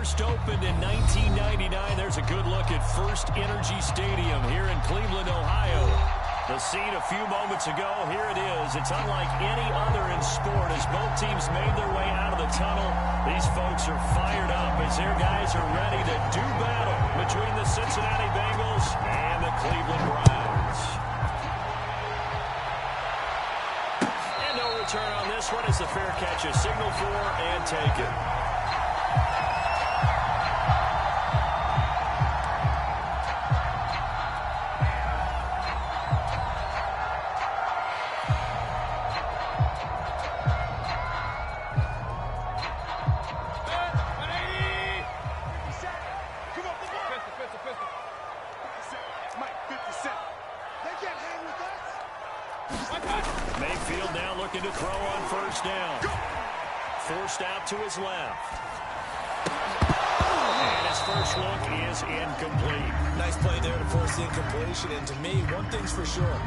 first opened in 1999. There's a good look at First Energy Stadium here in Cleveland, Ohio. The scene a few moments ago, here it is. It's unlike any other in sport as both teams made their way out of the tunnel. These folks are fired up as their guys are ready to do battle between the Cincinnati Bengals and the Cleveland Browns. And no return on this one as the fair catch is signaled for and taken. Mayfield now looking to throw on first down. Forced out to his left. And his first look is incomplete. Nice play there to force the incompletion. And to me, one thing's for sure.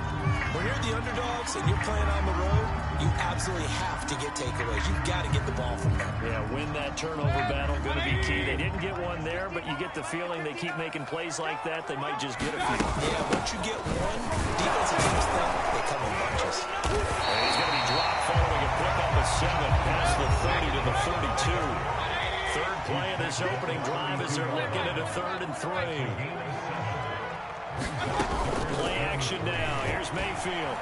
When you're the underdogs and you're playing on the road, you absolutely have to get takeaways. You've got to get the ball from them. Yeah, win that turnover battle, going to be key. They didn't get one there, but you get the feeling they keep making plays like that, they might just get a few. Yeah, once you get one, defensive teams think they come in bunches. And he's going to be dropped following a pickup of 7 past the 30 to the 32. Third play of this opening drive as they're looking at a 3rd and 3. Play action now. Here's Mayfield.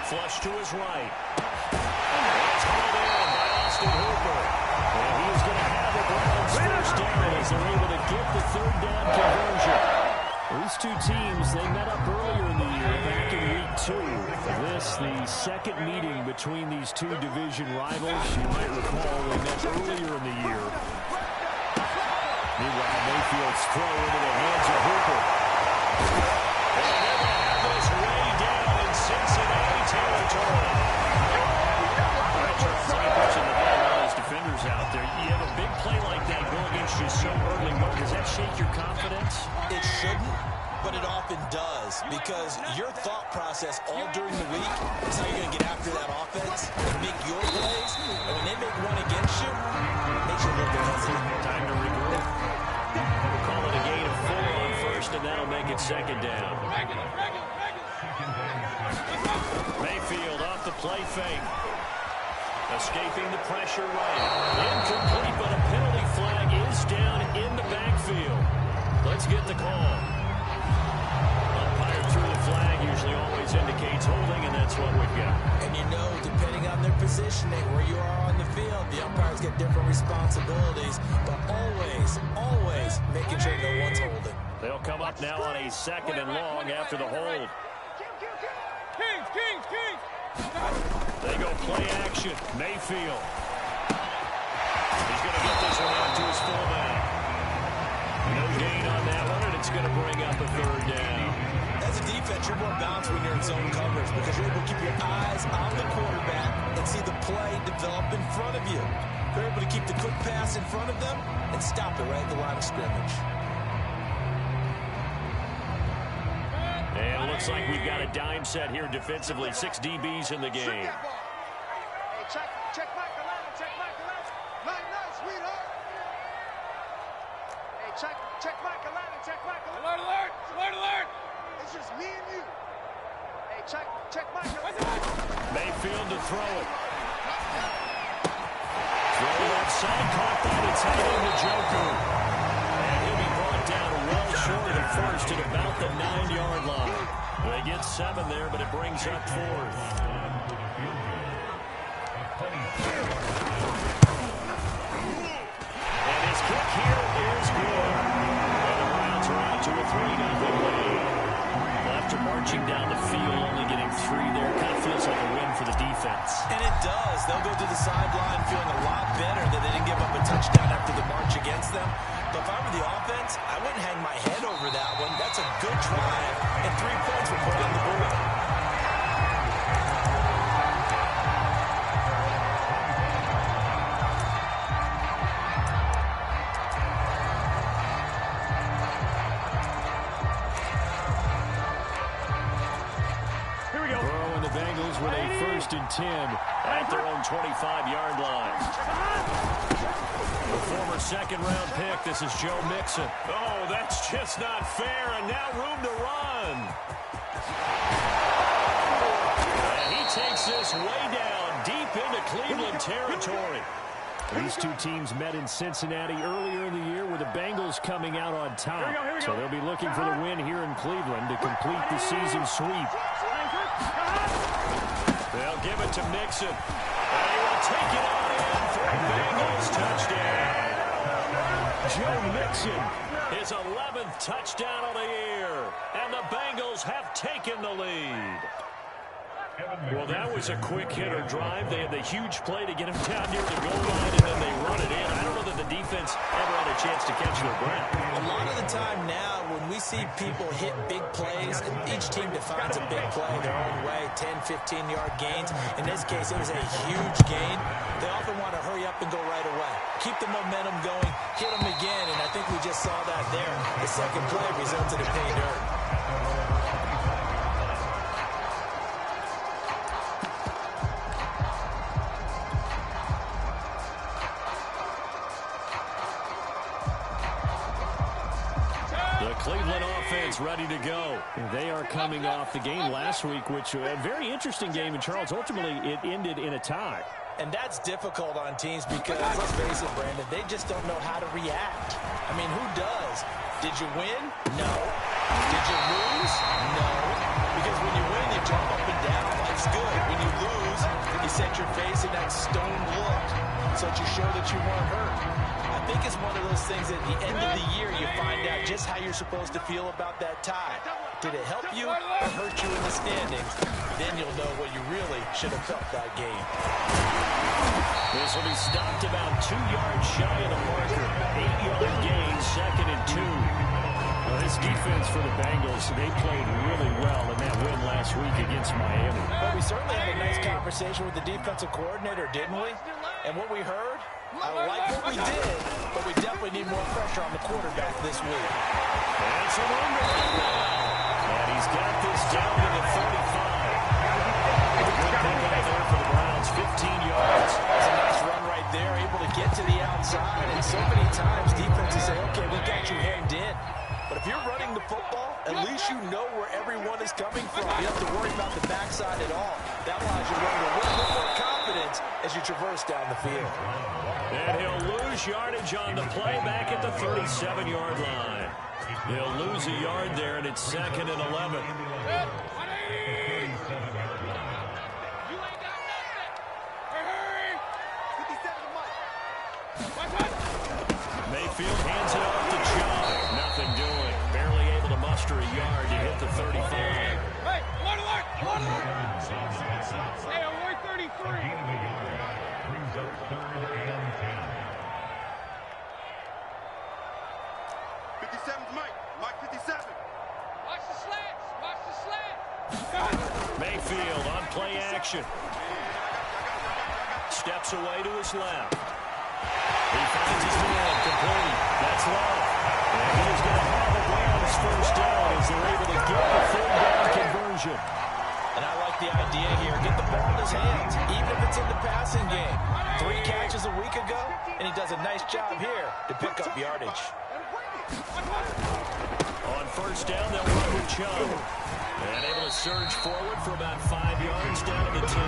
Flush to his right. It's hauled in by Austin Hooper. And he's going to have a Browns first down as they're able to get the 3rd down conversion. These two teams, they met up earlier in the year back in week 2. This, the second meeting between these two division rivals. You might recall they met earlier in the year. Meanwhile, Mayfield's throw into the hands of Hooper. And they're going to have this way down in Cincinnati territory. All right, Charles, let me put you in the ball with all those defenders out there. You have a big play like that go against you so early. Does that shake your confidence? It shouldn't, but it often does, because your thought process all during the week is how you're going to get after that offense and make your plays. And when they make one against you, it makes you a little bit hesitant. Time to regroup. We'll call it a gain of 4 on first, and that'll make it 2nd down. Mayfield off the play fake. Escaping the pressure right. Incomplete, but a penalty flag is down in the backfield. Let's get the call. Umpire through the flag usually always indicates holding, and that's what we've got. And you know, depending on their positioning, where you are on the field, the umpires get different responsibilities, but always making sure no one's holding. They'll come up now on a 2nd and long after the hold. Kings! They go play action. Mayfield. He's going to get this one out to his fullback. No gain on that one, and it's going to bring up a 3rd down. As a defense, you're more balanced when you're in zone coverage because you're able to keep your eyes on the quarterback and see the play develop in front of you. You're able to keep the quick pass in front of them and stop it right at the line of scrimmage. And it looks like we've got a dime set here defensively. 6 DBs in the game. Hey, check Michael Allen, check Michael Allen. Nice, sweetheart. Hey, check Michael Allen, check Michael Allen. Alert! It's just me and you. Hey, check Michael Allen. Mayfield to throw it. Throw left side, caught by the tight end to Joku. And he'll be brought down well short of first at about the 9-yard line. They get 7 there, but it brings up 4th. And his kick here is good. And the Browns are out to a 3-0 lead. After marching down the field, only getting 3 there, kind of feels like a win for the defense. And it does. They'll go to the sideline feeling a lot better that they didn't give up a touchdown after the march against them. But if I were the offense, I wouldn't hang my head over that one. That's a good drive, and 3 points were put on the board. Bengals with a 1st and 10 at their own 25-yard line. The former second-round pick, this is Joe Mixon. Oh, that's just not fair, and now room to run. And he takes this way down, deep into Cleveland territory. These two teams met in Cincinnati earlier in the year with the Bengals coming out on top. Here we go. So they'll be looking for the win here in Cleveland to complete the season sweep. They'll give it to Mixon. And he will take it on in for a Bengals touchdown. Joe Mixon, his 11th touchdown of the year. And the Bengals have taken the lead. Well, that was a quick hitter drive. They had the huge play to get him down near the goal line, and then they run it in. I don't know that the defense ever had a chance to catch their breath. A lot of the time now, when we see people hit big plays, and each team defines a big play their own way, 10, 15-yard gains. In this case, it was a huge gain. They often want to hurry up and go right away. Keep the momentum going, hit them again, and I think we just saw that there. The second play resulted in pay dirt. Cleveland offense ready to go. They are coming off the game last week, which was a very interesting game in Charles. Ultimately, it ended in a tie. And that's difficult on teams because, let's face it, Brandon, they just don't know how to react. I mean, who does? Did you win? No. Did you lose? No. Because when you win, you jump up and down. Life's good. When you lose, you set your face in that stone look so that you show that you weren't hurt. I think it's one of those things that at the end of the year you find out just how you're supposed to feel about that tie. Did it help you or hurt you in the standings? Then you'll know what you really should have felt that game. This will be stopped about 2 yards shy of the marker. 8-yard gain, 2nd and 2. Well, this defense for the Bengals, they played really well in that win last week against Miami. Well, we certainly had a nice conversation with the defensive coordinator, didn't we? And what we heard, I like what we did, but we definitely need more pressure on the quarterback this week. And some room to run now. And he's got this down to the 35. A good pickup there for the Browns, 15 yards. That's a nice run right there, able to get to the outside. And so many times defenses say, okay, we got you hemmed in. But if you're running the football, at least you know where everyone is coming from. You don't have to worry about the backside at all. That allows you to run with a little bit more confidence as you traverse down the field. And he'll lose yardage on the play back at the 37-yard line. He'll lose a yard there, and it's 2nd and 11. Mayfield hands it off to Chubb. Nothing doing. Barely able to muster a yard to hit the 35. Hey, alert, alert, alert. Hey, alert 33. 57's Mike. Mike 57. Watch the slants. Watch the slant. Mayfield on play action. Steps away to his left. He finds his man complete. That's left. And he's going to have a Browns first down as they're able to get the third down conversion. And I like the idea here. Get the ball in his hands, even if it's in the passing game. 3 catches a week ago, and he does a nice job here to pick up yardage. On first down, they'll run with Chubb. And able to surge forward for about 5 yards down to the 10.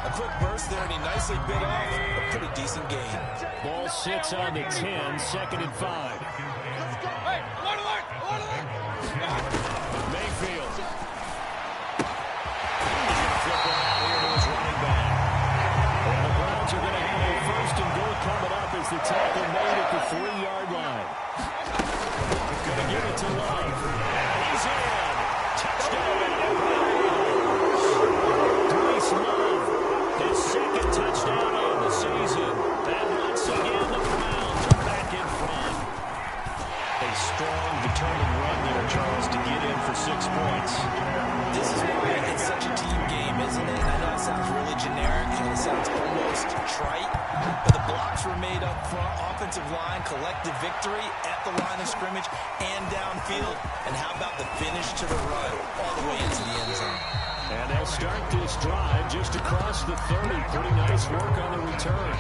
A quick burst there, and he nicely bit off a pretty decent gain. Ball sits on the 10, 2nd and 5. Hey, alert, alert, alert. Mayfield. He's going to flip one out here to his running back. And the Browns are going to have a 1st and goal coming up as the tackle made at the 3-yard line. Going to give it to Love. And he's in. Touchdown. Grace Love, his 2nd touchdown of the season. And once again, the Browns are back in front. A strong, determined run there, Charles, to get in for 6 points. This is why it's such a team game, isn't it? I know it sounds really generic and it sounds almost trite, but the blocks were made up front, offensive line, collective victory at the line of scrimmage and downfield. And how about the finish to the run all the way into the end zone? And that They'll start this drive just across the 30. Pretty nice work on the return.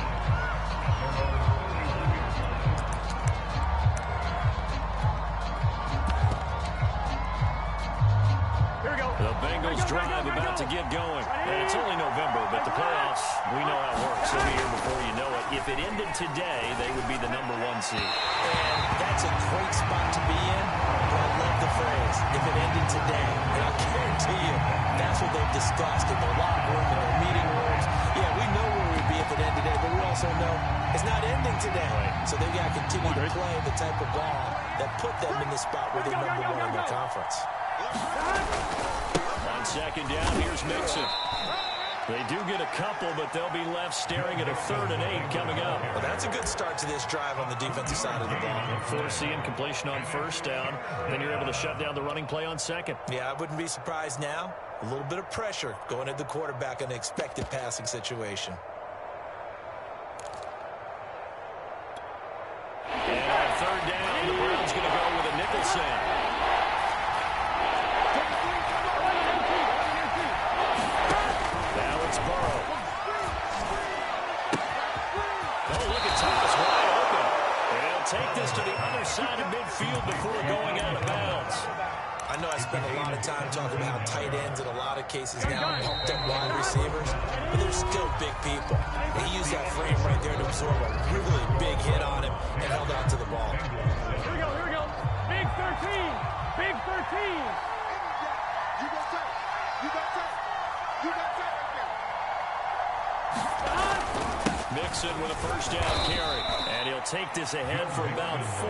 The Bengals drive about to get going. And it's only November, but the playoffs, we know how it works. It'll be here before you know it. If it ended today, they would be the #1 seed. And that's a great spot to be in. But I love the phrase, if it ended today. And I guarantee you, that's what they've discussed in their locker room, in their meeting rooms. Yeah, we know where we'd be if it ended today, but we also know it's not ending today. Right. So they've got to continue to play the type of ball that put them in the spot where they're #1 in their conference. On second down, here's Mixon. They do get a couple, but they'll be left staring at a 3rd and 8 coming up. Well, that's a good start to this drive on the defensive side of the ball. Forcing completion on 1st down. Then you're able to shut down the running play on 2nd. Yeah, I wouldn't be surprised now. A little bit of pressure going at the quarterback in an expected passing situation. And on 3rd down, the Browns going to go with a nickel set. Take this to the other side of midfield before going out of bounds. I know I spend a lot of time talking about how tight ends in a lot of cases now pumped up wide receivers, but they're still big people. He used that frame right there to absorb a really big hit on him and held on to the ball. Here we go. Big 13. Big 13. You got tight. You got tight. You got tight right there. Mixon with a 1st down carry. And he'll take this ahead for about 4.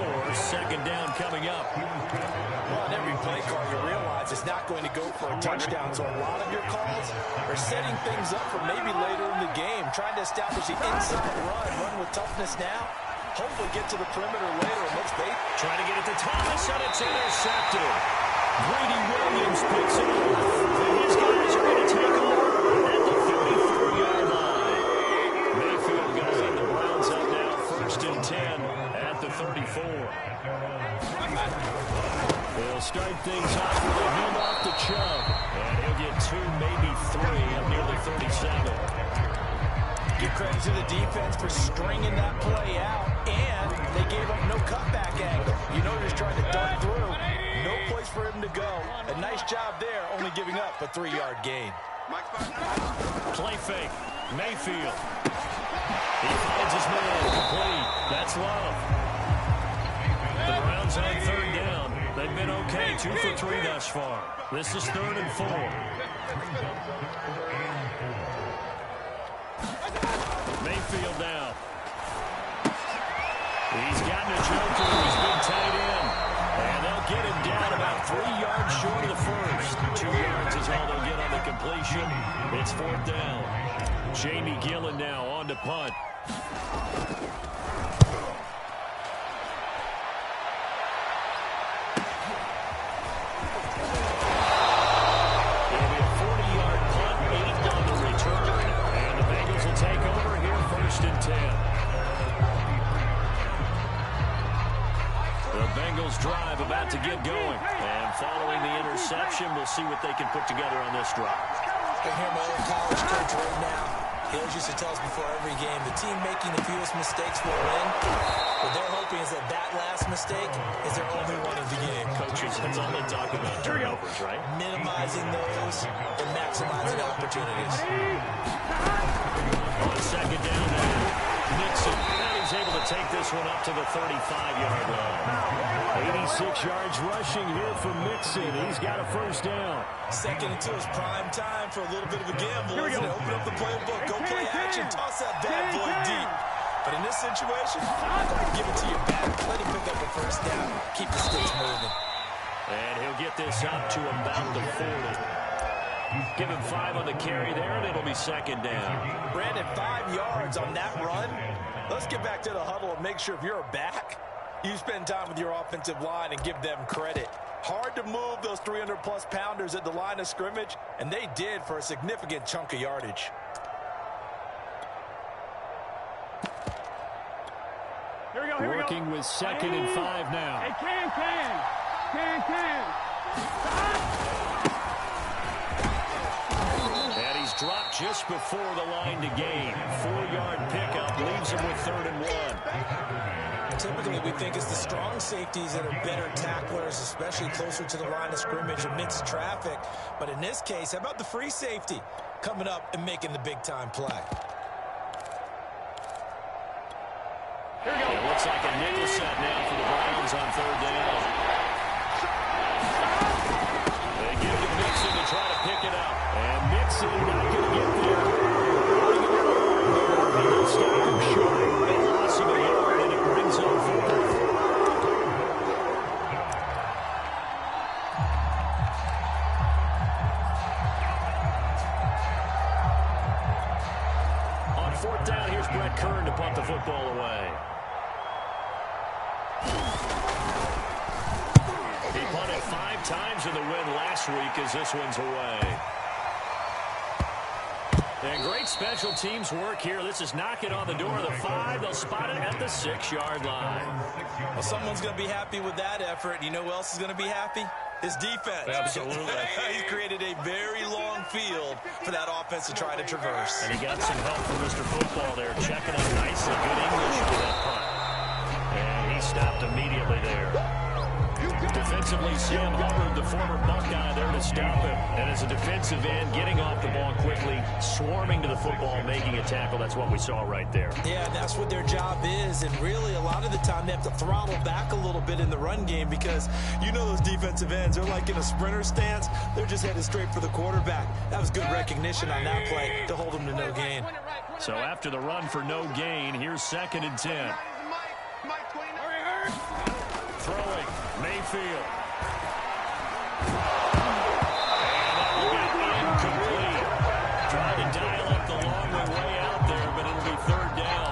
2nd down coming up. Well, on every play call, you realize it's not going to go for a touchdown. So a lot of your calls are setting things up for maybe later in the game, trying to establish the inside run with toughness now. Hopefully get to the perimeter later. And let's bait. Trying to get it to Thomas, and it's intercepted. Grady Williams picks it up. And his guys are going to take over at the 34-yard line. Mayfield going to send the Browns up now, 1st and 10 at the 34. They'll start things off with a him off the Chubb. And he'll get 2, maybe 3 of nearly 37. Give credit to the defense for stringing that play out, and they gave up no cutback angle. You know, just trying to dart through. No place for him to go. A nice job there, only giving up a 3-yard gain. Play fake. Mayfield. He finds his man. Complete. That's Love. The Browns on 3rd down. They've been okay. 2 for 3 thus far. This is 3rd and 4. Mayfield now. He's gotten a joker. He's been tight end. And they'll get him down about 3 yards short of the 1st. 2 yards is all they'll get on the completion. It's 4th down. Jamie Gillen now on to punt. It'll be a 40-yard punt, 8 on the return. And the Bengals will take over here, 1st and 10. The Bengals drive about to get going. And following the interception, we'll see what they can put together on this drive. I hear my old college coach right now. He always used to tell us before every game, the team making the fewest mistakes will win. What they're hoping is that that last mistake is their only one of the game. Coaches, that's all they talk about, turnovers, right? Minimizing those and maximizing opportunities. On 2nd down now, Mixon. And he's able to take this one up to the 35-yard line. 86 yards rushing here for Mixon. He's got a 1st down. 2nd until it's prime time for a little bit of a gamble, isn't it? Open up the playbook, go play action, toss that bad boy deep. But in this situation, give it to your back, let him pick up a 1st down, keep the sticks moving. And he'll get this up to about the 40. Give him 5 on the carry there, and it'll be 2nd down. Brandon, 5 yards on that run. Let's get back to the huddle and make sure if you're a back, you spend time with your offensive line and give them credit. Hard to move those 300-plus pounders at the line of scrimmage, and they did for a significant chunk of yardage. Here we go, here Working we go. with 2nd and 5 now. Hey, can. just before the line to gain. 4-yard pickup leaves him with 3rd and 1. Typically, we think it's the strong safeties that are better tacklers, especially closer to the line of scrimmage amidst traffic. But in this case, how about the free safety coming up and making the big-time play? It looks like a nickel set now for the Browns on 3rd down. They give to Mixon to try to pick it up. And Mixon not going to get there. He'll stop him short. They lost him a yard, and it brings up 4th. On 4th down, here's Brett Kern to punt the football away. He punted 5 times in the win last week as this one's away. And great special teams work here. This is knocking on the door of the 5. They'll spot it at the 6-yard line. Well, someone's going to be happy with that effort. You know who else is going to be happy? His defense. Absolutely. He's created a very long field for that offense to try to traverse. And he got some help from Mr. Football there, checking up nicely. Good English for that punt. And he stopped immediately there. Defensively, Sam Hubbard, the former Buckeye, there to stop him. And as a defensive end, getting off the ball quickly, swarming to the football, making a tackle. That's what we saw right there. Yeah, and that's what their job is. And really, a lot of the time, they have to throttle back a little bit in the run game because you know those defensive ends, they're like in a sprinter stance. They're just headed straight for the quarterback. That was good recognition on that play to hold them to no gain. So after the run for no gain, here's 2nd and 10. Throwing, Mayfield. And that will be incomplete. Trying to dial up the long way out there, but it'll be 3rd down.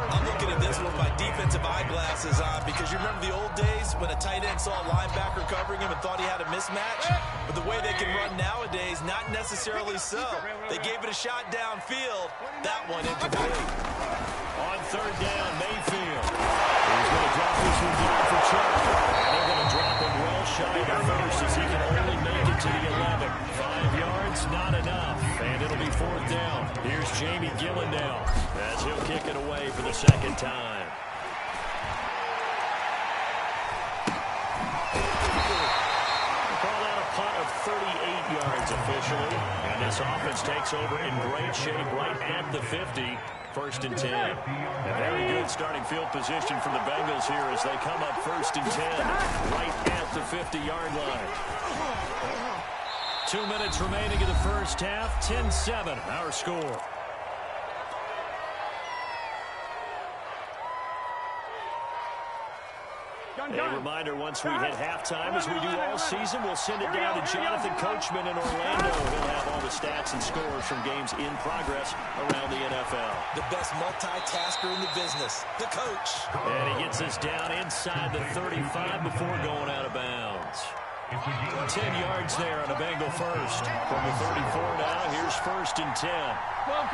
I'm looking at this with my defensive eyeglasses on because you remember the old days when a tight end saw a linebacker covering him and thought he had a mismatch? But the way they can run nowadays, not necessarily so. They gave it a shot downfield. That one incomplete. On 3rd down, Mayfield. He's going to drop this one down for Chubb. And they're going to drop him well shy of the 1st as he can only make it to the 11. 5 yards, not enough. And it'll be 4th down. Here's Jamie Gillen now as he'll kick it away for the 2nd time. Call that a punt of 38 yards officially. And this offense takes over in great shape right at the 50. 1st and 10. A very good starting field position from the Bengals here as they come up 1st and 10 right at the 50-yard line. 2 minutes remaining in the 1st half. 10-7 our score. A reminder, once we hit halftime, as we do all season, we'll send it down to Jonathan Coachman in Orlando. He'll have all the stats and scores from games in progress around the NFL. The best multitasker in the business, the coach. And he gets us down inside the 35 before going out of bounds. 10 yards there on a Bengal first. From the 34 now, here's 1st and 10. 12.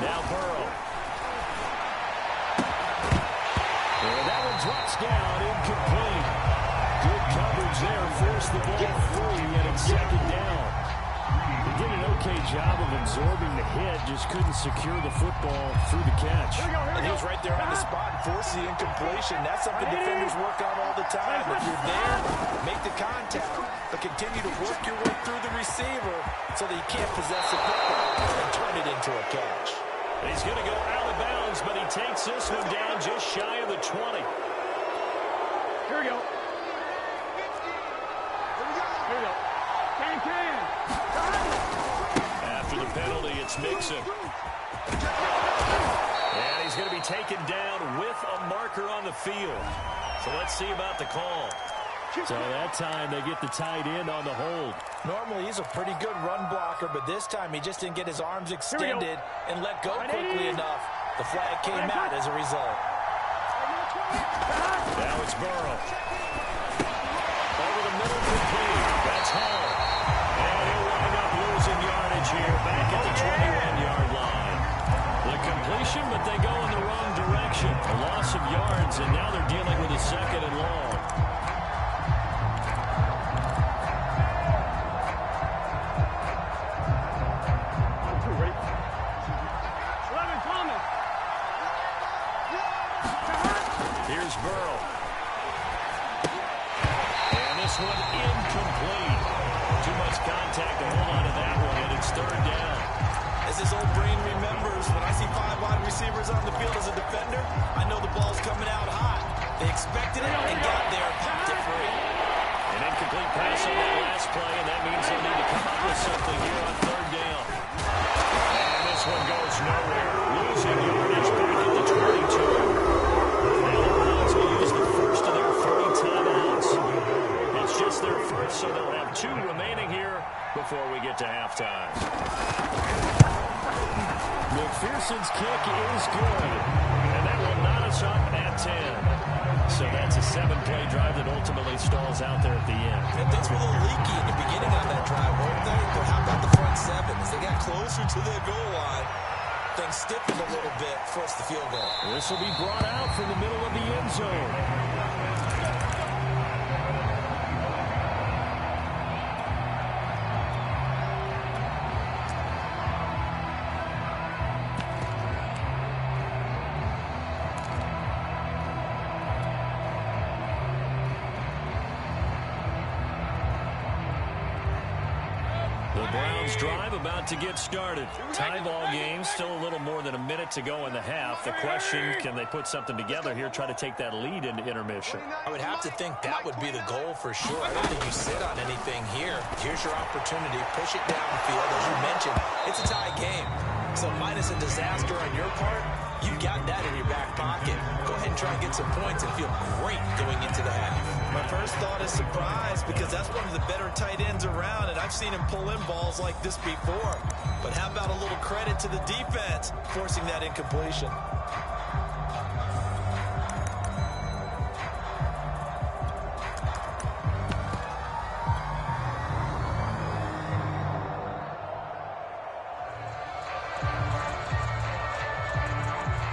Now Burrow. And that one drops down, incomplete. Good coverage there, forced the ball free, and it's 2nd down. He did an okay job of absorbing the hit, just couldn't secure the football through the catch. And he was right there on the spot and forced the incompletion. That's something defenders work on all the time. If you're there, make the contact, but continue to work your way through the receiver so that you can't possess the football and turn it into a catch. He's going to go out of bounds, but he takes this one down just shy of the 20. Here we go. Can. After the penalty, it's Mixon. And he's going to be taken down with a marker on the field. So let's see about the call. So that time they get the tight end on the hold. Normally he's a pretty good run blocker, but this time he just didn't get his arms extended and let go quickly enough. The flag came out as a result. Now it's Burrow. Over the middle complete. That's Hall. And he'll wind up losing yardage here back at the 21-yard line. The completion, but they go in the wrong direction. A loss of yards, and now they're dealing with a 2nd and long. this one incomplete. Too much contact to hold on to that one, and it's third down. As his old brain remembers, when I see 5 wide receivers on the field as a defender, I know the ball's coming out hot. They expected it and got there and popped it free. An incomplete pass on that last play, and that means they'll need to come up with something here on third down. And this one goes nowhere. Losing yardage back at the 22. Now the Browns will use the first of their 30 timeouts. It's just their first, so they'll have 2 remaining here before we get to halftime. McPherson's kick is good, and that will knot us up at 10. So that's a 7-play drive that ultimately stalls out there at the end. And things were a little leaky in the beginning on that drive, weren't they? But how about the front 7? As they got closer to the goal line, things stiffened a little bit, forced the field goal. This will be brought out from the middle of the end zone. The Browns drive about to get started. Tie ball game, still a little more than a minute to go in the half. The question, can they put something together here, try to take that lead into intermission? I would have to think that would be the goal for sure. I don't think you sit on anything here. Here's your opportunity. Push it downfield. As you mentioned, it's a tie game. So minus a disaster on your part, you got that in your back pocket. Go ahead and try and get some points and feel great going into the half. My first thought is surprise, because that's one of the better tight ends around, and I've seen him pull in balls like this before. But how about a little credit to the defense forcing that incompletion?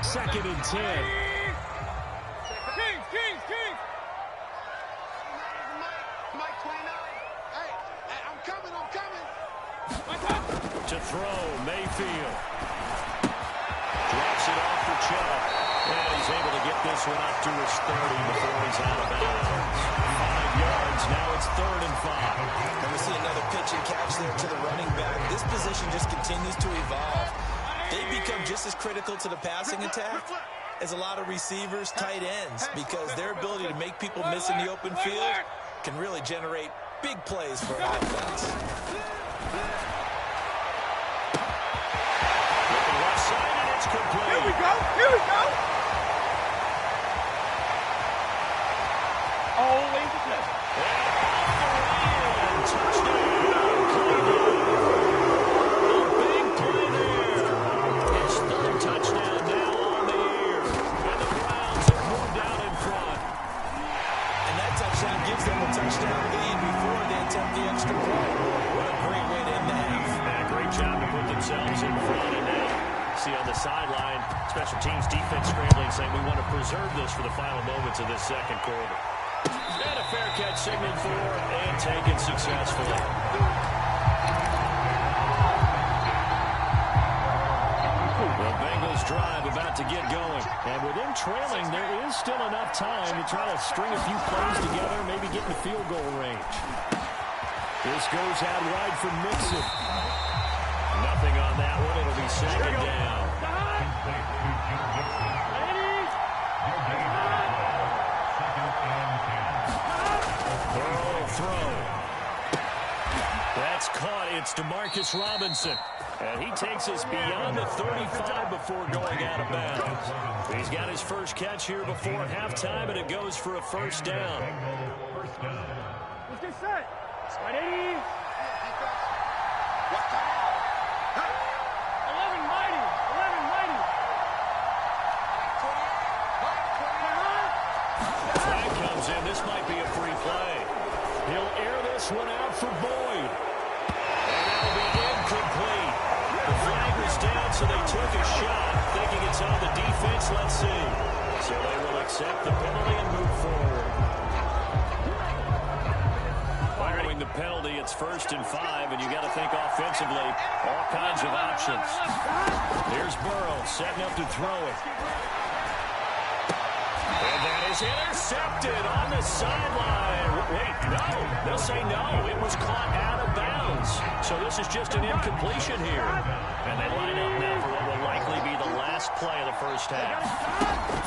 Second and 10. Kings. Mike 29. Hey, I'm coming. To throw, Mayfield. Drops it off for Chubb. And he's able to get this one up to his 30 before he's out of bounds. 5 yards, now it's 3rd and 5. And we see another pitch and catch there to the running back. This position just continues to evolve. They become just as critical to the passing attack as a lot of receivers, tight ends, because their ability to make people miss in the open field can really generate big plays for an offense. Looking left side, and it's complete. Here we go. Oh, late to play. And touchdown, Cleveland. A big play there. His 3rd touchdown now on the year. And the Browns have moved out in front. And that touchdown gives them a touchdown lead before they attempt the extra point. What a great way to end the half. And a great job to put themselves in front. And now, see on the sideline, special teams defense scrambling, saying we want to preserve this for the final moments of this second quarter. And a fair catch signaled for and taken successfully. The Bengals drive about to get going. And with them trailing, there is still enough time to try to string a few plays together, maybe get in the field goal range. This goes out wide for Mixon. Nothing on that one. It'll be 2nd down. Burrow throw. That's caught. It's DeMarcus Robinson. And he takes us beyond the 35 before going out of bounds. He's got his first catch here before halftime, and it goes for a 1st down. Let's get set. Right, 80. 11 mighty. Flag comes in. This might be a free play. He'll air this one out for Boyd. And that'll be incomplete. The flag was down, so they took a shot, thinking it's on the defense. Let's see. So they will accept the penalty and move forward. Following the penalty, it's 1st and 5, and you got to think offensively, all kinds of options. Here's Burrow setting up to throw it. And that is intercepted on the sideline. Wait, no. They'll say no. It was caught out of bounds. So this is just an incompletion here. And they line up now for what will likely be the last play of the first half.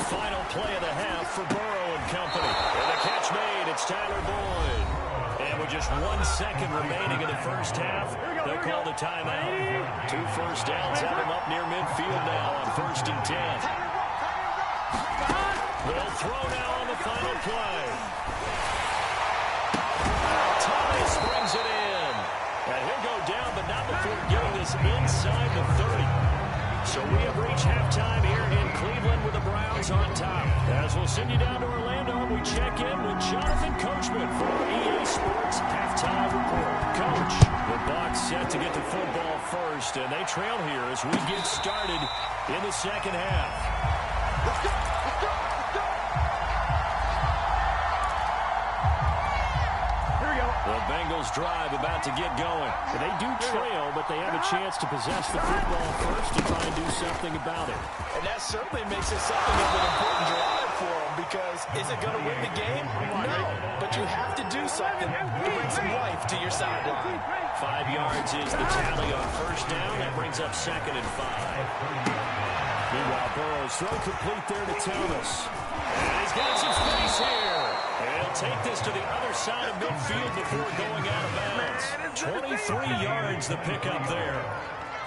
Final play of the half for Burrow and company. And the catch made. It's Tyler Boyd. And with just 1 second remaining in the first half, they'll call the timeout. 2 first downs have them up near midfield now on 1st and 10. They'll throw now on the final play. Thomas brings it in. And he'll go down, but not before getting this inside the 30. So we have reached halftime here in Cleveland with the Browns on top. As we'll send you down to Orlando, we check in with Jonathan Coachman for EA Sports Halftime Report. Coach, the Bucs set to get the football first, and they trail here as we get started in the second half. Let's go. Let's go. Let's go. Here we go. The Bengals drive about to get going. They do trail, but they have a chance to possess the football first to try and do something about it. And that certainly makes it something of an important drive for them, because is it going to win the game? No. But you have to do something to bring some life to your sideline. 5 yards is the tally on first down. That brings up 2nd and 5. Meanwhile, Burrow's throw complete there to Thomas. And he's got some space here. And he'll take this to the other side of midfield before going out of bounds. 23 yards the pickup there.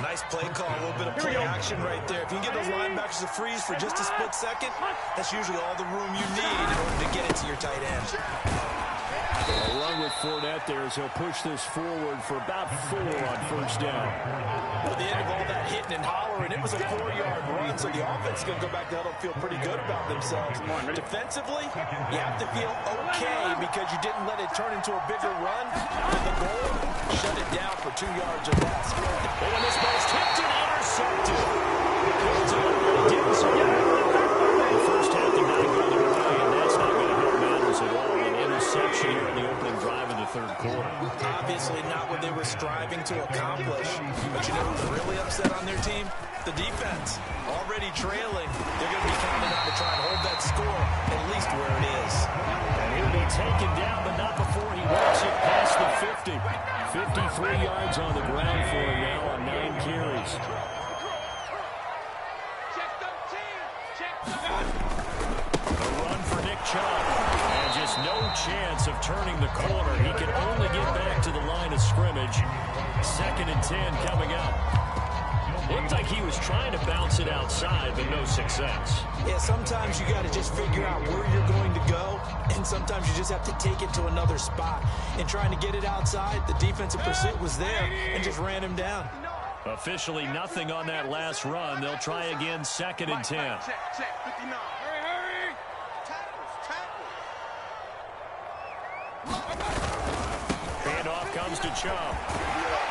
Nice play call, a little bit of play action right there. If you can get those linebackers to freeze for just a split second, that's usually all the room you need in order to get it to your tight end. A run with Fournette there as he'll push this forward for about 4 on first down. Well, the end of all that hitting and hollering, it was a 4-yard run, so the offense is going to go back to huddle and feel pretty good about themselves. Defensively, you have to feel okay because you didn't let it turn into a bigger run. And the goal, shut it down for 2 yards or less. And this ball's tipped and intercepted. Didn't so the first half did not go their way, and that's not going to help matters at all. An interception here in the opening drive of the third quarter. Obviously not what they were striving to accomplish. But you know who's really upset on their team? The defense. Already trailing. They're going to be counting on to try and hold that score at least where it is. And he'll be taken down, but not before he walks it past the 50. 53 yards on the ground for him now on 9 carries. Check 13. Check 13. A run for Nick Chubb. And just no chance of turning the corner. He can only get back to the line of scrimmage. 2nd and 10 coming up. Looked like he was trying to bounce it outside, but no success. Yeah, sometimes you got to just figure out where you're going to go, and sometimes you just have to take it to another spot. And trying to get it outside, the defensive pursuit was there and just ran him down. Officially nothing on that last run. They'll try again, 2nd and 10. Check 59. Hurry. Tackles. Handoff comes to Chubb.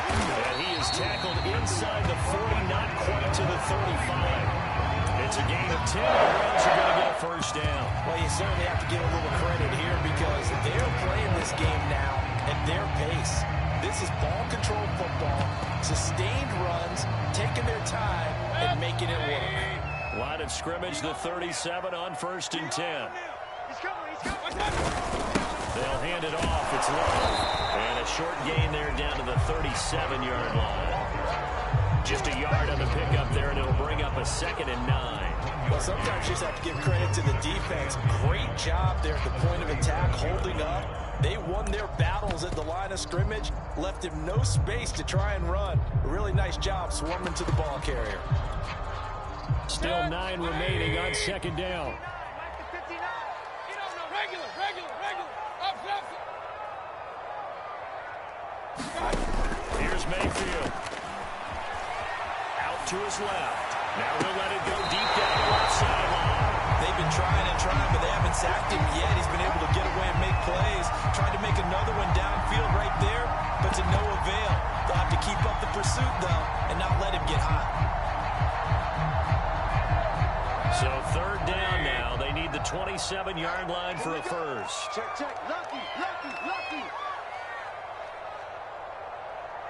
And he is tackled inside the 40, not quite to the 35. It's a gain of 10. The Browns are going to get a first down. Well, you certainly have to give a little credit here because they're playing this game now at their pace. This is ball control football, sustained runs, taking their time, and making it work. Line of scrimmage, the 37 on 1st and 10. He's coming. They'll hand it off. It's Love. And a short gain there down to the 37-yard line. Just a yard on the pickup there, and it'll bring up a 2nd and 9. Well, sometimes you just have to give credit to the defense. Great job there at the point of attack, holding up. They won their battles at the line of scrimmage, left him no space to try and run. A really nice job swarming to the ball carrier. Still 9 remaining on 2nd down. Regular. Here's Mayfield. Out to his left. Now he'll let it go deep down the left sideline. They've been trying, but they haven't sacked him yet. He's been able to get away and make plays. Tried to make another one downfield right there, but to no avail. They'll have to keep up the pursuit, though, and not let him get hot. So 3rd down now. They need the 27-yard line for a first. Check. Lucky.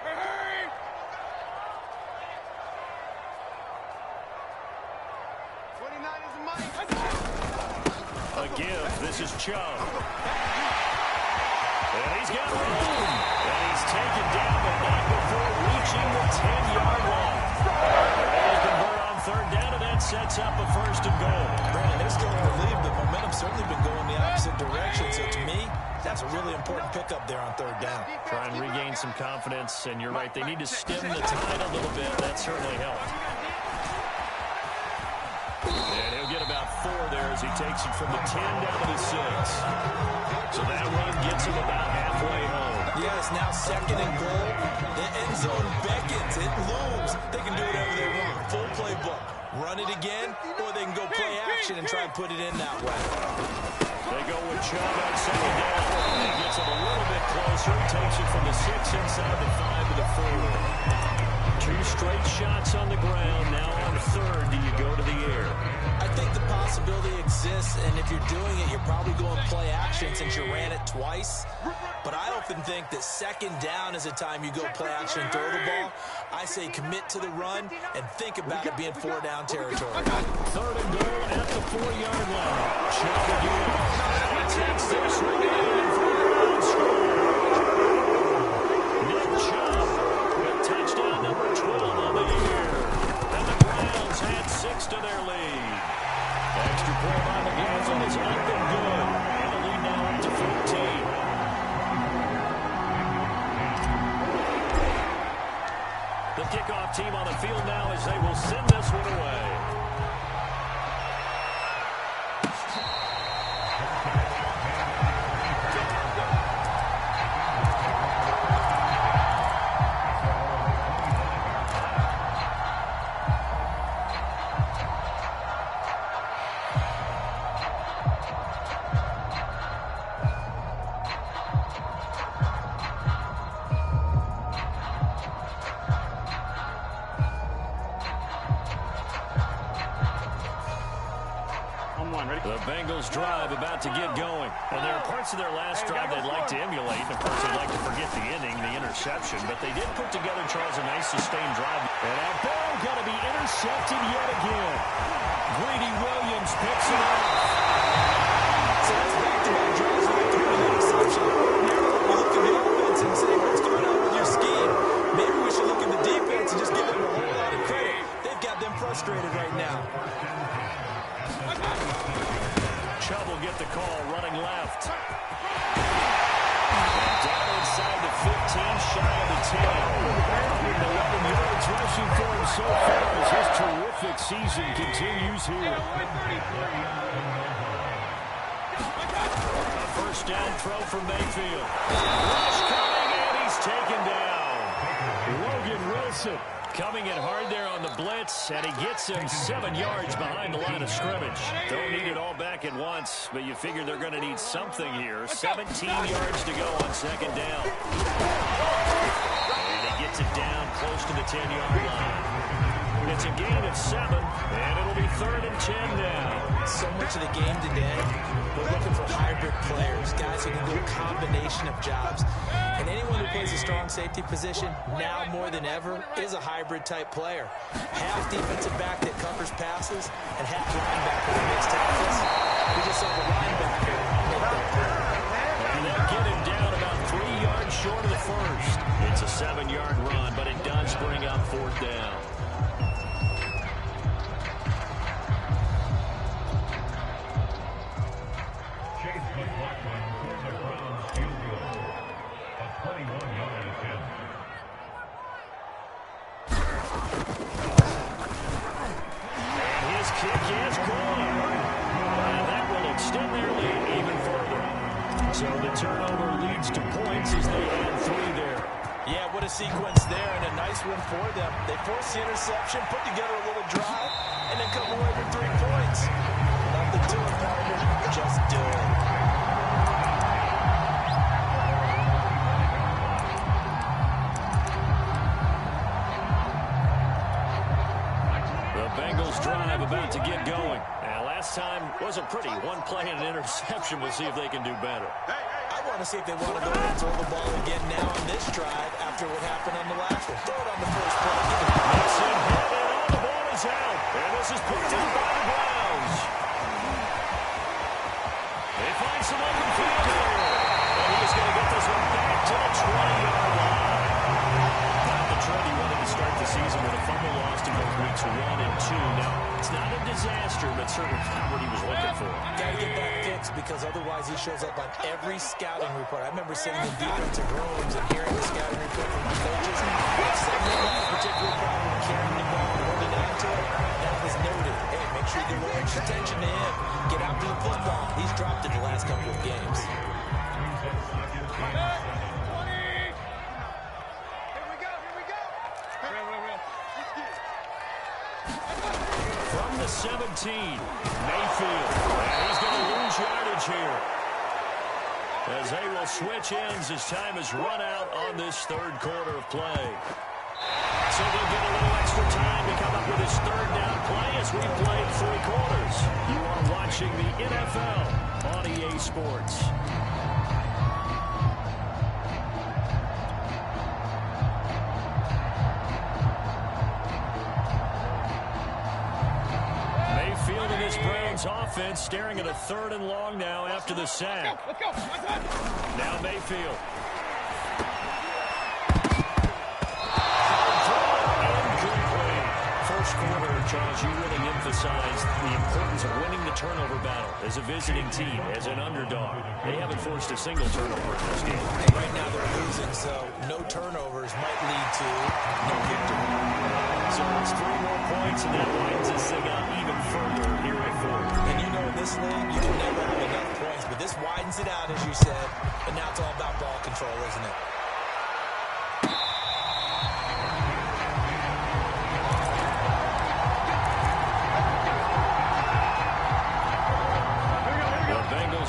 Hurry. A give. This is Chubb. He's got room. And he's taken down, but not before reaching the 10-yard line. They convert on third down, and that sets up a first and goal. Brandon, they're still in the lead, but momentum's certainly been going the opposite direction. So to me, that's a really important pickup there on third down. Try and regain some confidence, and you're right. They need to stem the tide a little bit. That certainly helped. And he'll get about 4 there as he takes it from the 10 down to the 6. So that run gets him about halfway home. Yeah, it's now second and goal. The end zone beckons. It looms. They can do whatever they want. Full playbook. Run it again, or they can go play action and try and put it in that way. They go with Chubb on second down. He gets him a little bit closer. He takes it from the 6 inside the 5 to the 4. 2 straight shots on the ground. Now on third, do you go to the air? I think the possibility exists, and if you're doing it, you're probably going play action since you ran it twice. But I often think that second down is a time you go play action and throw the ball. I say commit to the run and think about it being 4-down territory. Third and goal at the 4-yard line. Chubb again. He takes this one in for a round score. Nick Chubb with touchdown number 12 on the year. And the Browns had 6 to their lead. Extra point by the Bengals is up and good. And the lead now up to 14. The kickoff team on the field now as they will send this one away. The Bengals drive about to get going. And there are parts of their last drive they'd like to emulate. And of course, they'd like to forget the inning, the interception. But they did put together, Charles, a nice sustained drive. And that ball going to be intercepted yet again. Greedy Williams picks it up. So that's back-to-back drives with a 3-interception. Now we look at the offense and say, what's going on with your scheme? Maybe we should look at the defense and just give them a whole lot of credit. They've got them frustrated right now. Chubb will get the call, running left. And down inside the 15, shy of the 10. 111 yards rushing for him so far as his terrific season continues here. A first down throw from Mayfield. Rush coming, and he's taken down. Logan Wilson coming in hard there on the blitz, and he gets him 7 yards behind the line of scrimmage. Don't need it all back at once, but you figure they're going to need something here. 17 yards to go on second down. And he gets it down close to the 10-yard line. It's a gain of 7, and it'll be 3rd and 10 now. So much of the game today, we're looking for hybrid players, guys who can do a combination of jobs. And anyone who plays a strong safety position, now more than ever, is a hybrid-type player. Half defensive back that covers passes, and half linebacker that makes tackles. We just saw the linebacker make that play. And they'll get him down about 3 yards short of the first. It's a 7-yard run, but it does bring up 4th down. So the turnover leads to points as they add 3 there. Yeah, what a sequence there, and a nice one for them. They force the interception, put together a little drive, and then come away with 3 points. Nothing to it, partner. Just do it. The Bengals drive about to get going. Last time was a pretty one play and an interception. We'll see if they can do better. I want to see if they want to go and throw the ball again now on this drive after what happened on the last one. Throw it on the first play. Nixon hit it, and the ball is out. And this is picked up by the Browns. They find some open field here. And he's going to get this one back shows up on every scouting report. I remember sitting in defensive rooms and hearing the scouting report from my coaches. If someone had a particular problem carrying the ball and holding on to it, that was noted. Hey, make sure you give a little extra attention to him. Get out to the football. He's dropped it the last couple of games. From the 17, Mayfield. And he's going to lose yardage here, as they will switch ends as time has run out on this third quarter of play. So they'll get a little extra time to come up with his third down play as we played 3 quarters. You are watching the NFL on EA Sports. Mayfield and this Browns offense staring at a 3rd and long now after the sack. Let's go. Now Mayfield. First quarter, Charles, you really emphasized the importance of winning the turnover battle as a visiting team, as an underdog. They haven't forced a single turnover in this game. Right now they're losing, so no turnovers might lead to no victory. So it's 3 more points, and that widens this thing out even further here at 4. And you know in this league, you can never have enough points, but this widens it out, as you said, and now it's all about ball control, isn't it?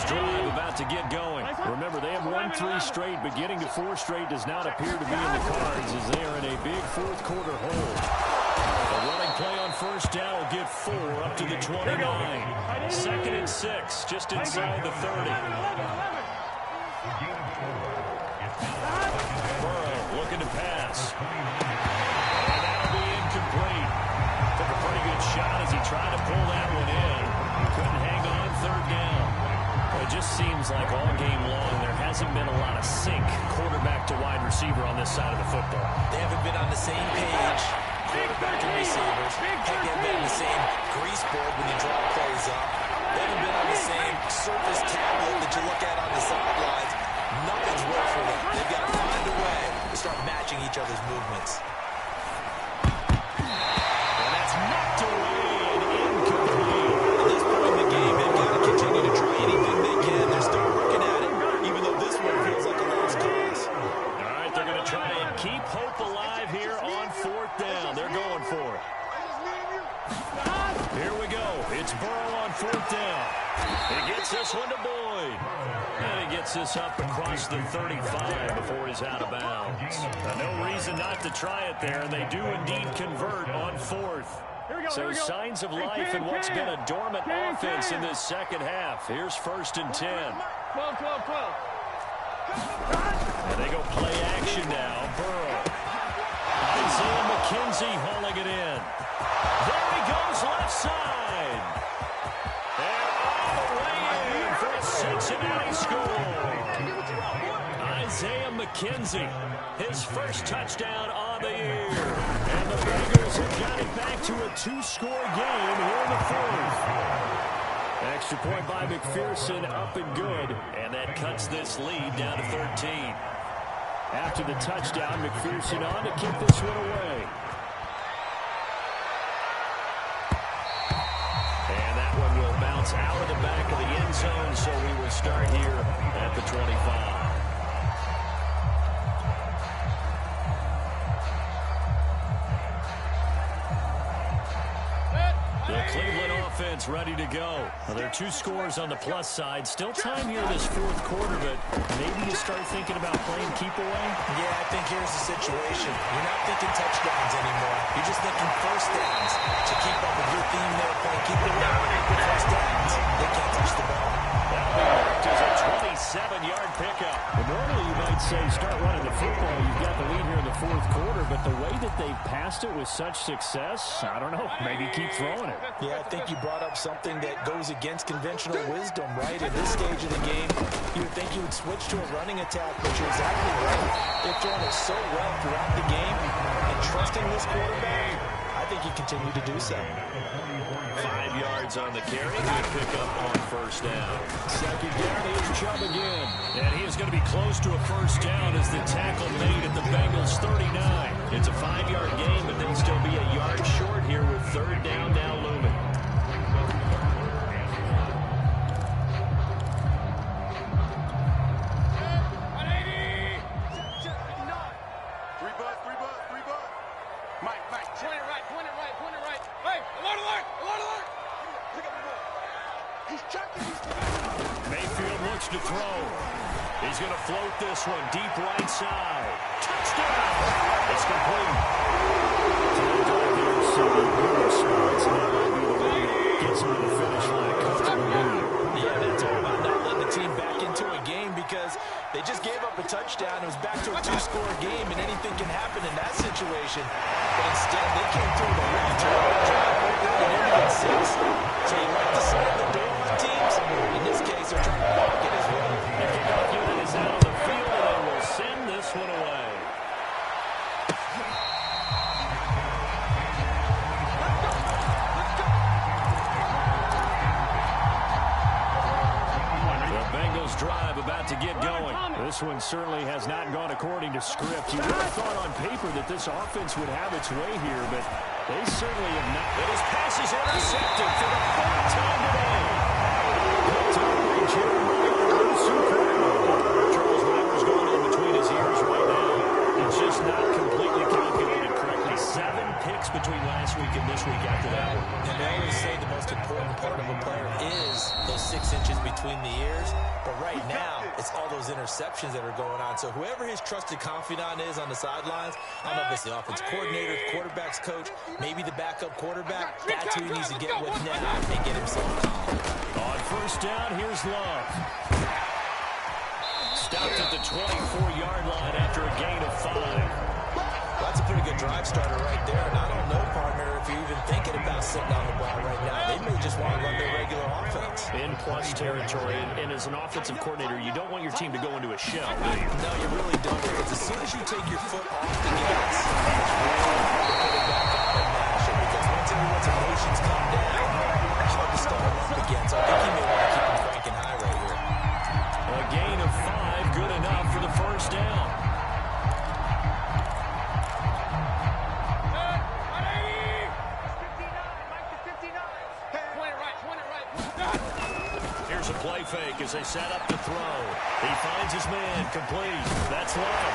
Drive about to get going. Remember, they have won 3 straight, but getting to 4 straight does not appear to be in the cards as they are in a big 4th quarter hole. A running play on first down will get 4 up to the 29. 2nd and 6, just inside the 30. Burrow looking to pass. And that'll be incomplete. Took a pretty good shot as he tried to pull that one in. Couldn't hang on 3rd down. It just seems like all game long there hasn't been a lot of sync quarterback to wide receiver on this side of the football. They haven't been on the same page, quarterback and receivers. They haven't been on the same grease board when you draw plays up. They haven't been on the same surface tablet that you look at on the sidelines. Nothing's worked for them. They've got to find a way to start matching each other's movements. And that's knocked away and incomplete. At this point in the game, they've got to continue to try anything they can. They're still working at it, even though this one feels like a lost cause. All right, they're going to try and keep hope alive here on 4th down. They're going for it. Here we go. It's Burrow on 4th down. He gets this one to Boyd. And he gets this up across the 35 before he's out of bounds. No reason not to try it there, and they do indeed convert on 4th. So signs of life in what's been a dormant offense in this second half. Here's 1st and 10. 12. And they go play action now. Burrow. Isaiah McKenzie hauling it in. There he goes left side. And all the way in for a Cincinnati score. Isaiah McKenzie, his first touchdown on the year. And the Bengals have got it back to a 2-score game here in the 4th. Extra point by McPherson, up and good. And that cuts this lead down to 13. After the touchdown, McPherson on to kick this one away. And that one will bounce out of the back of the end zone, so we will start here at the 25. The Cleveland offense ready to go. Well, there are 2 scores on the plus side. Still time here in this 4th quarter, but maybe you start thinking about playing keep away? Yeah, I think here's the situation. You're not thinking touchdowns anymore. You're just thinking first downs. To keep up with your theme there, playing keep away. First downs, they can't touch the ball. That'll be marked as a 27-yard pickup. Well, normally you might say start running the football. You've got the lead here in the 4th quarter, but the way that they've passed it with such success, I don't know, maybe keep throwing it. Yeah, I think you brought up something that goes against conventional wisdom, right? At this stage of the game, you would think you would switch to a running attack, but you're exactly right. They've thrown it so well throughout the game, and trusting this quarterback, I think he continued to do so. 5 yards on the carry. Good pickup on first down. Second down, here's Chubb again. And he is going to be close to a first down as the tackle made at the Bengals 39. It's a 5-yard gain, but they'll still be a yard short here with third down now looming. Mayfield looks to throw. He's going to float this one deep right side. Touchdown! It's complete. Gets him to the finish line comfortably. Yeah, that's all about not letting the team back into a game because they just gave up a touchdown. It was back to a 2-score game, and anything can happen in that situation. But instead, they came through the whole drive and ended in 6. So you like to slam the door on teams. In this case, they're trying to block it as well. The kickoff unit is out on the field, and they will send this one away. Drive about to get going. This one certainly has not gone according to script. You would have thought on paper that this offense would have its way here, but they certainly have not. And his pass is intercepted for the 3rd time today. Charles Whatever's going on between his ears right now, it's just not completely calculated correctly. 7 picks between last week and this week after that one. And they always say the most important part of a player is those 6 inches between the ears. But right now, it's all those interceptions that are going on. So whoever his trusted confidant is on the sidelines, I don't know if it's the offense coordinator, the quarterback's coach, maybe the backup quarterback, that's who he needs to get with now and get himself calm. On first down, here's Love. Stopped at the 24-yard line after a gain of 5. Well, that's a pretty good drive starter right there. And I don't know, partner, if you're even thinking about sitting on the ball right now. They may just want to run their regular offense. In plus territory, and as an offensive coordinator, you don't want your team to go into a shell, do you? No, you really don't. Because as soon as you take your foot off the gas, it's really hard to put it back on and mash it. Because once everyone's emotions come down, it's hard to start them up again. So I think he may want to keep them cranking high right here. A gain of 5, good enough for the first down. Here's a play fake as they set up to throw. He finds his man, complete. That's Love.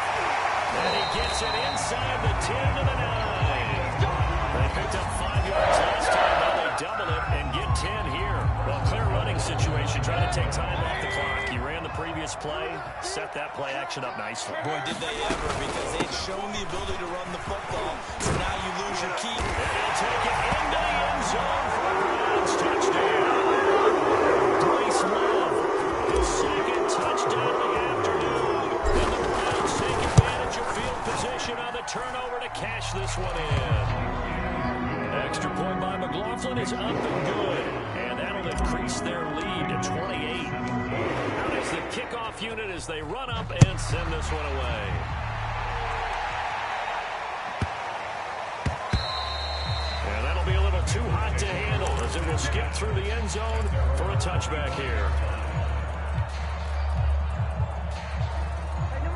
And he gets it inside the 10 to the 9. They picked up 5 yards last time. Now they double it and get 10 here. Well, clear running situation, trying to take time off the clock. He ran the previous play, set that play action up nicely. Boy, did they ever, because they'd shown the ability to run the football. So now you lose your key. And he'll take it into the end zone for a Browns touchdown. Love, his 2nd touchdown of the afternoon. And the Browns take advantage of field position on the turnover to cash this one in. Extra point by McLaughlin is up and good. And that'll increase their lead to 28. Out is the kickoff unit as they run up and send this one away. And that'll be a little too hot to handle as it will skip through the end zone for a touchback here.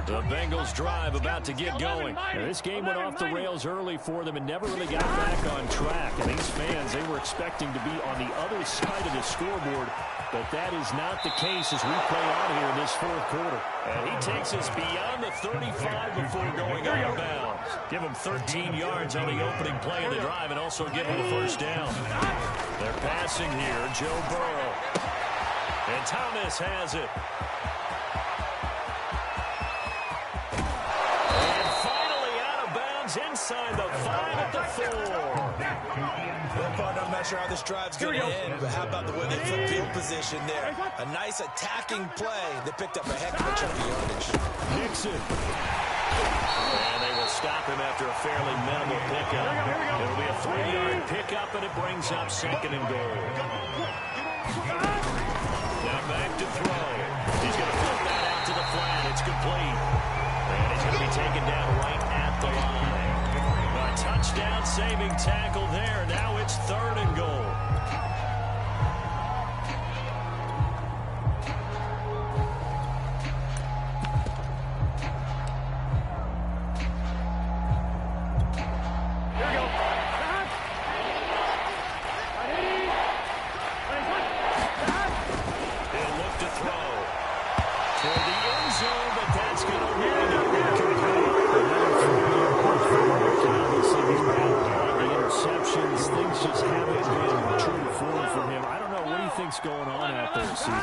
The Bengals drive about to get going. Now, this game went off the rails early for them and never really got back on track. And these fans, they were expecting to be on the other side of the scoreboard, but that is not the case as we play on here in this 4th quarter. And he takes us beyond the 35 before going out of bounds. Give him 13 yards on the opening play of the drive and also give him a first down. They're passing here, Joe Burrow. And Thomas has it. And finally out of bounds inside the 5 at the 4. Well, partner, I'm not sure how this drive's going to end, but how about the way they flip field position there? A nice attacking play. They picked up a heck of a chunk of yardage. Nixon. And they will stop him after a fairly minimal pickup. It'll be a 3-yard pickup, and it brings up 2nd and goal. Now back to throw. He's going to flip that out to the flat. It's complete. And he's going to be taken down right at the line. A touchdown saving tackle there. Now it's 3rd and goal. Going on out there, CD?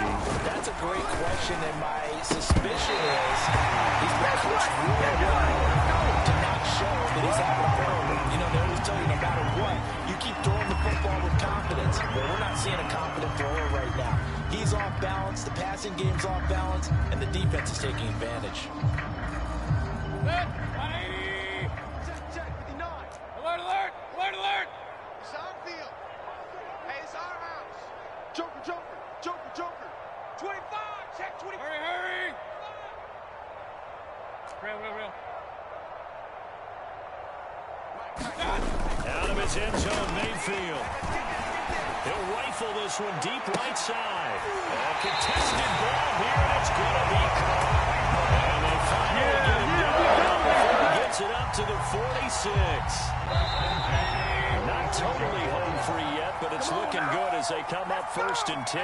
That's a great question, and my suspicion is he's been coached really well to not show that he's having a problem. You know, they always tell you no matter what, you keep throwing the football with confidence. Well, we're not seeing a confident thrower right now. He's off balance, the passing game's off balance, and the defense is taking advantage. Check, 59. Alert, alert, alert, alert. It's our field. Hey, it's our house. Joker, Joker, Joker, Joker. 25, check 20. Hurry, hurry. Real. Out of his end zone, Mayfield. He'll rifle this one deep right side. A contested ball here, and it's going to be caught. And they finally get it down before he gets it up to the 46. Not totally home free yet, but it's looking good as they come up 1st and 10.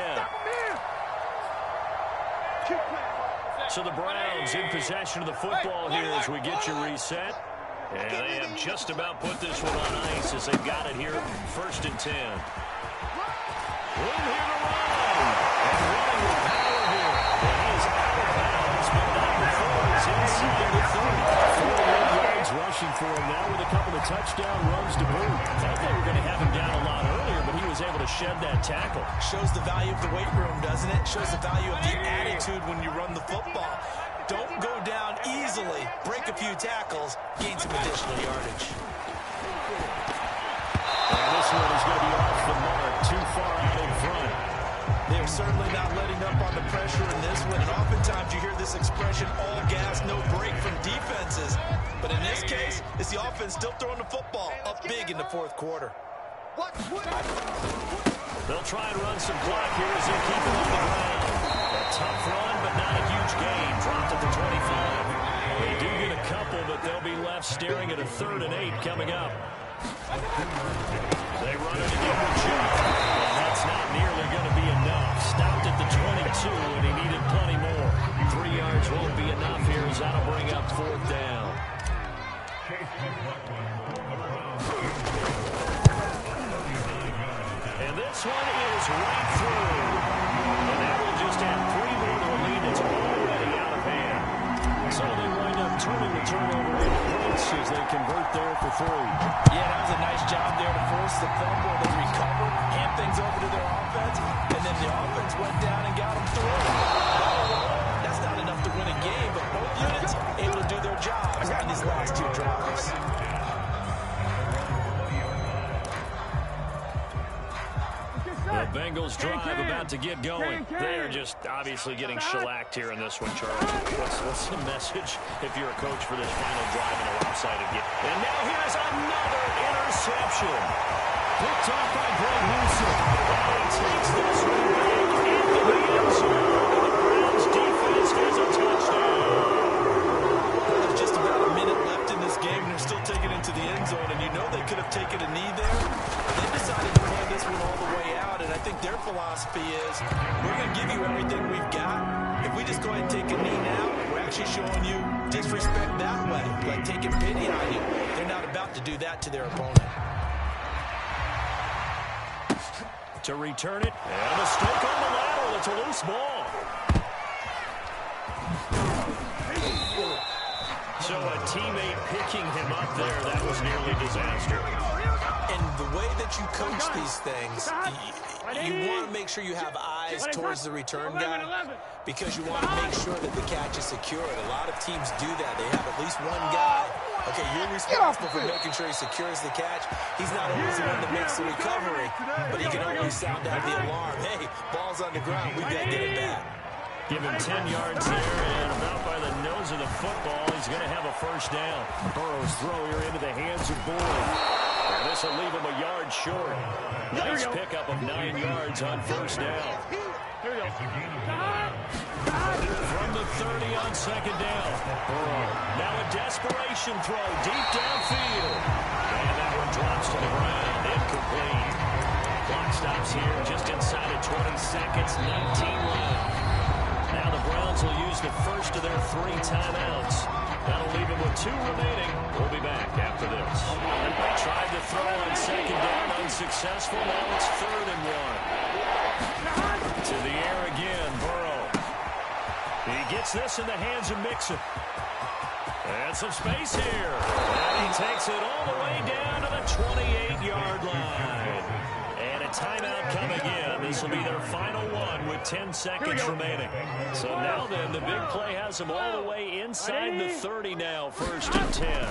So the Browns in possession of the football here as we get you reset. And they have just about put this one on ice as they've got it here 1st and 10. Room here to run. And running with power here. And he is out of bounds, but not before he's inside the 30. 48 yards rushing for him now with a couple of touchdown runs to boot. Thought they were going to have him down a lot earlier, but he was able to shed that tackle. Shows the value of the weight room, doesn't it? Shows the value of the attitude when you run the football. Don't go down easily. Break a few tackles. Gain some additional yardage. And this one is going to be off the mark. Too far out in front. They're certainly not letting up on the pressure in this one. And oftentimes you hear this expression, all gas, no break from defenses. But in this case, it's the offense still throwing the football up big in the 4th quarter. They'll try and run some clock here as they keep it on the ground. A tough run, but not a huge gain. Dropped at the 25. They do get a couple, but they'll be left staring at a 3rd and 8 coming up. They run it again with Chubb. And that's not nearly going to be enough. Stopped at the 22, and he needed plenty more. 3 yards won't be enough here as that'll bring up 4th down. And this one is right through. And that will just add 3 more to a lead that's already out of hand. So they wind up turning the turnover into points as they convert there for 3. Yeah, that was a nice job there to force the fumble. They recovered, hand things over to their offense, and then the offense went down and got them through. That's not enough to win a game, but both units able to do their jobs on these last 2 drives. The Bengals drive about to get going. They're just obviously getting shellacked here in this one, Charles. What's the message if you're a coach for this final drive in a lopsided game? And now here's another interception. Picked off by Greg Newsom. And he takes this one back into the end zone. The Browns defense has a touchdown. There's just about a minute left in this game, and they're still taking it to the end zone. And you know they could have taken a knee there. They decided to play this one all the way out, and I think their philosophy is, we're going to give you everything we've got. If we just go ahead and take a knee now, we're actually showing you disrespect that way, like taking pity on you. They're not about to do that to their opponent. To return it, and a mistake on the lateral. It's a loose ball. So a teammate picking him up there, that was nearly disaster. And the way that you coach these things, you want to make sure you have eyes towards the return guy because you want to make sure that the catch is secured. A lot of teams do that. They have at least one guy. Okay, you're responsible for making sure he secures the catch. He's not always the one that makes the recovery, but he can always sound out the alarm. Hey, ball's on the ground. We've got to get it back. Give him 10 yards there, and about by the nose of the football, he's going to have a 1st down. Burrow's throw here into the hands of Boyd. And this will leave him a yard short. Nice pickup of 9 yards on first down. Here we go. From the 30 on second down. Now a desperation throw deep downfield. And that one drops to the ground. Incomplete. Clock stops here just inside of 20 seconds. 19 left. Now the Browns will use the first of their 3 timeouts. That'll leave them with 2 remaining. We'll be back after this. They tried to throw on second down, unsuccessful. Now it's 3rd and 1. To the air again, Burrow. He gets this in the hands of Mixon. And some space here. And he takes it all the way down to the 28-yard line. And a timeout coming in. This will be their final one with 10 seconds remaining. So now then, the big play has them all the way inside the 30 now, 1st and 10.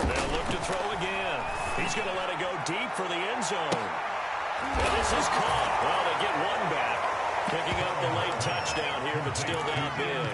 They'll look to throw again. He's going to let it go deep for the end zone. And this is caught. Well, they get one back. Picking up the late touchdown here, but still down big.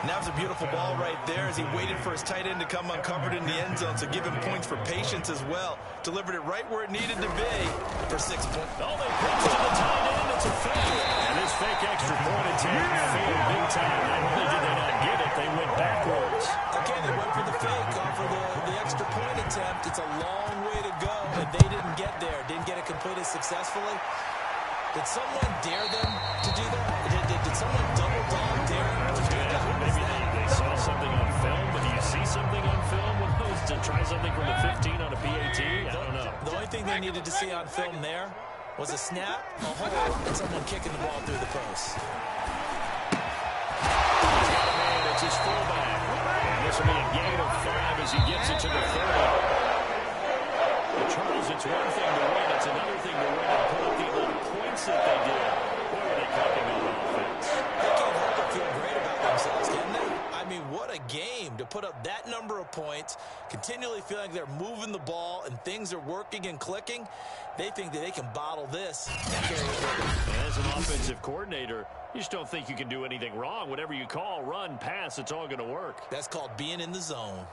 And that was a beautiful ball right there as he waited for his tight end to come uncovered in the end zone, so give him points for patience as well. Delivered it right where it needed to be for 6 points. Oh, they pitch to the tight end. It's a fake. And this fake extra point attempt failed big time. Not only did they not get it, they went backwards. Again, they went for the fake off of the extra point attempt. It's a long way to go, and they didn't get there. Didn't get it completed successfully. Did someone dare them to do that? Did someone double dog dare them to do that? Maybe they saw something on film, but do you see something on film with those to try something from the 15 on a PAT? I don't know. The only thing they needed to see on film there was a snap, a hole, and someone kicking the ball through the post. He's got a man. It's his fullback. And this will be a gain of 5 as he gets it to the 30. Charles, it's one thing to win. It's another thing to win and put up the amount of points that they did. Boy, are they cooking on offense. They can't help but feel great about themselves, can they? I mean, what a game to put up that number of points, continually feeling like they're moving the ball and things are working and clicking. They think that they can bottle this and carry it with. As an offensive coordinator, you just don't think you can do anything wrong. Whatever you call, run, pass, it's all going to work. That's called being in the zone.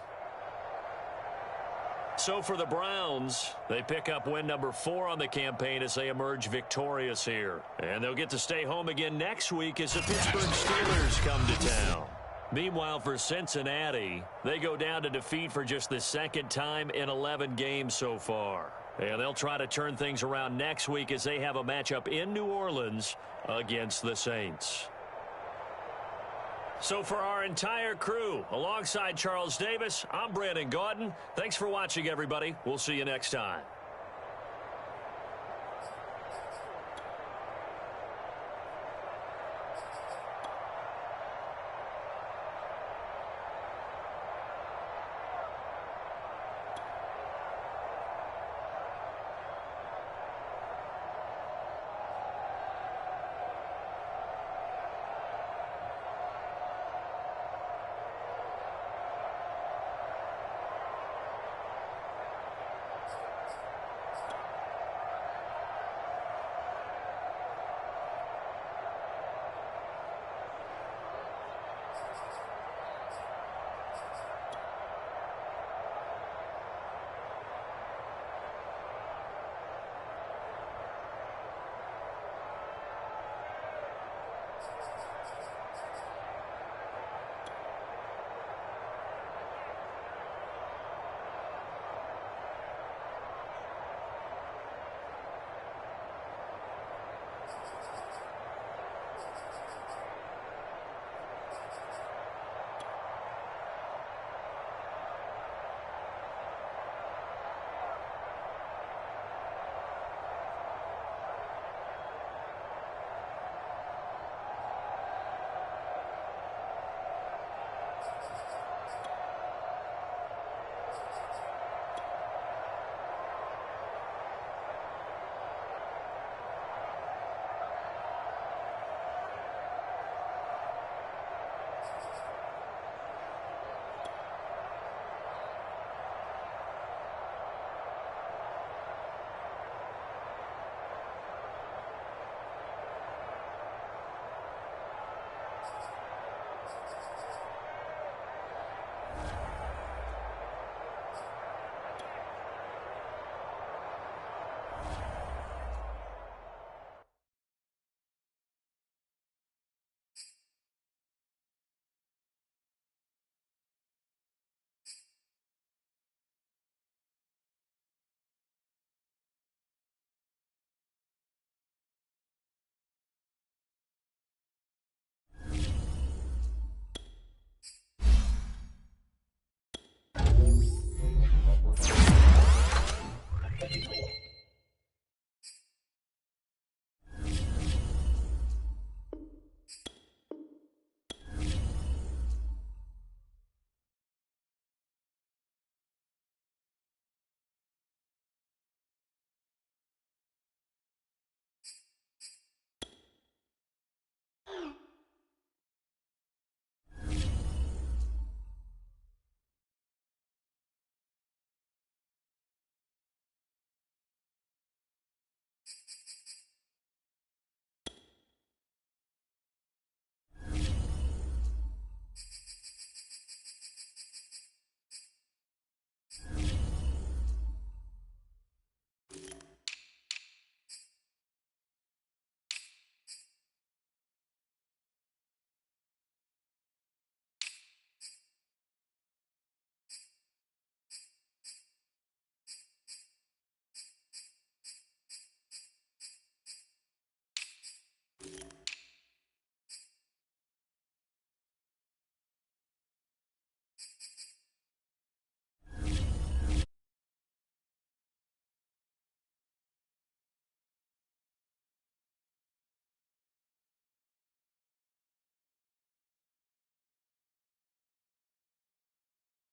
So for the Browns, they pick up win number 4 on the campaign as they emerge victorious here. And they'll get to stay home again next week as the Pittsburgh Steelers come to town. Meanwhile, for Cincinnati, they go down to defeat for just the 2nd time in 11 games so far. And they'll try to turn things around next week as they have a matchup in New Orleans against the Saints. So for our entire crew, alongside Charles Davis, I'm Brandon Gaudin. Thanks for watching, everybody. We'll see you next time.